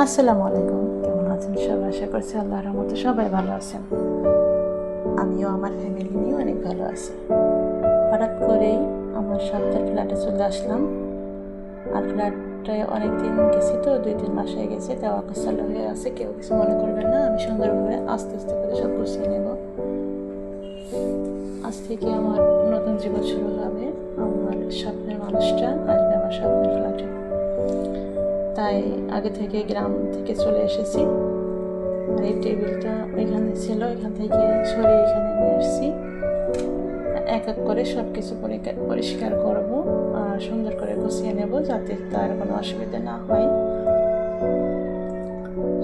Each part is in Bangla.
আসসালামু আলাইকুম। কেমন আছেন সবাই? আশা করছি আল্লাহর রহমতে সবাই ভালো আছেন। আমিও আমার ফ্যামিলি নিয়ে অনেক ভালো আছি। হঠাৎ করেই আমার স্বপ্নের ফ্ল্যাটে চলে আসলাম। আর ফ্ল্যাটে অনেক দিন গেছি তো, 2-3 মাস হয়ে গেছে, দেওয়া গোছালো হয়ে আছে। কেউ কিছু মনে করবেন না, আমি সুন্দরভাবে আস্তে আস্তে করে সব গুছিয়ে নেব। আজ থেকে আমার নতুন জীবন শুরু হবে। আমার স্বপ্নের মানুষটা আসবে আমার স্বপ্নের ফ্ল্যাটে। তাই আগে থেকে গ্রাম থেকে চলে এসেছি। আর এই টেবিলটা ওইখানে ছিল, এখান থেকে সরিয়ে এখানে নিয়ে আসছি। এক এক করে সব কিছু পরিষ্কার করব আর সুন্দর করে গুছিয়ে নেব, যাতে তার কোনো অসুবিধা না হয়।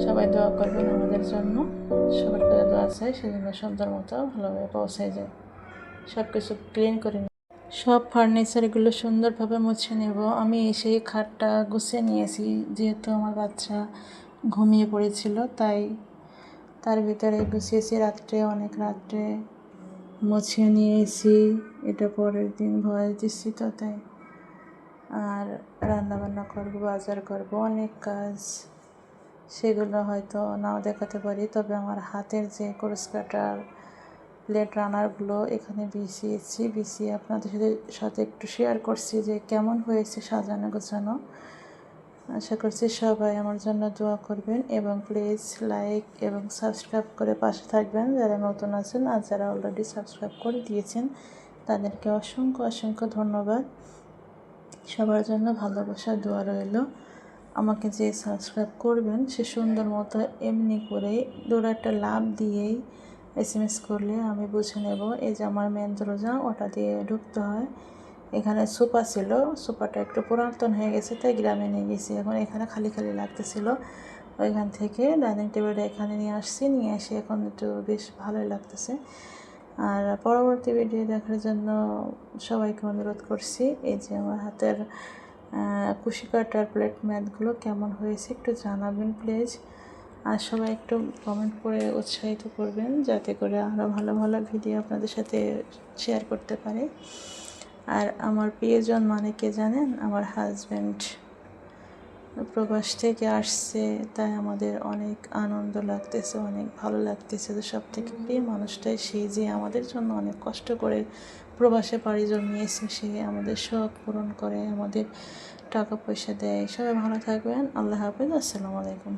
সবাই দোয়া করবেন আমাদের জন্য। সবার কাছে দোয়া চাই, সেজন্য সুন্দর মতো ভালোভাবে পৌঁছায় যায়। সব কিছু ক্লিন করে সব ফার্নিচারগুলো সুন্দরভাবে মুছে নেব। আমি সেই খাটটা গুছিয়ে নিয়েছি, যেহেতু আমার বাচ্চা ঘুমিয়ে পড়েছিল, তাই তার ভিতরে গুছিয়েছি। অনেক রাত্রে মুছিয়ে নিয়েছি। এটা পরের দিন ভয়েস দিচ্ছি তো, তাই। আর রান্নাবান্না করবো, বাজার করবো, অনেক কাজ, সেগুলো হয়তো নাও দেখাতে পারি। তবে আমার হাতের যে কোর্স কাটার প্লেট রানারগুলো এখানে বিছিয়ে আপনাদের সাথে একটু শেয়ার করছি যে কেমন হয়েছে সাজানো গোছানো। আশা করছি সবাই আমার জন্য দোয়া করবেন এবং প্লিজ লাইক এবং সাবস্ক্রাইব করে পাশে থাকবেন যারা নতুন আছেন। আর যারা অলরেডি সাবস্ক্রাইব করে দিয়েছেন তাদেরকে অসংখ্য অসংখ্য ধন্যবাদ। সবার জন্য ভালোবাসা দোয়া রইল। আমাকে যে সাবস্ক্রাইব করবেন সে সুন্দর মতো এমনি করে একটা লাভ দিয়েই SMS করলে আমি বুঝে নেব। এই যে আমার মেন দরজা, ওটা দিয়ে ঢুকতে হয়। এখানে সোফা ছিল, সোফাটা একটু পুরাতন হয়ে গেছে, তাই গ্রামে নিয়ে গেছি। এখন এখানে খালি খালি লাগতেছিল, ওইখান থেকে ডাইনিং টেবিলটা এখানে নিয়ে এসে এখন একটু বেশ ভালোই লাগতেছে। আর পরবর্তী ভিডিও দেখার জন্য সবাইকে অনুরোধ করছি। এই যে আমার হাতের কুশি কাটার প্লেট ম্যাটগুলো কেমন হয়েছে একটু জানাবেন প্লিজ। আর সবাই একটু কমেন্ট করে উৎসাহিত করবেন, যাতে করে আরও ভালো ভালো ভিডিও আপনাদের সাথে শেয়ার করতে পারে। আর আমার প্রিয়জন মানে কে জানেন? আমার হাজব্যান্ড প্রবাস থেকে আসছে, তাই আমাদের অনেক আনন্দ লাগতেছে, অনেক ভালো লাগতেছে। তো সব থেকে প্রিয় মানুষটাই সে, যে আমাদের জন্য অনেক কষ্ট করে প্রবাসে পাড়ি জমিয়েছে। সে আমাদের শখ পূরণ করে, আমাদের টাকা পয়সা দেয়। সবাই ভালো থাকবেন। আল্লাহ হাফেজ। আসসালামু আলাইকুম।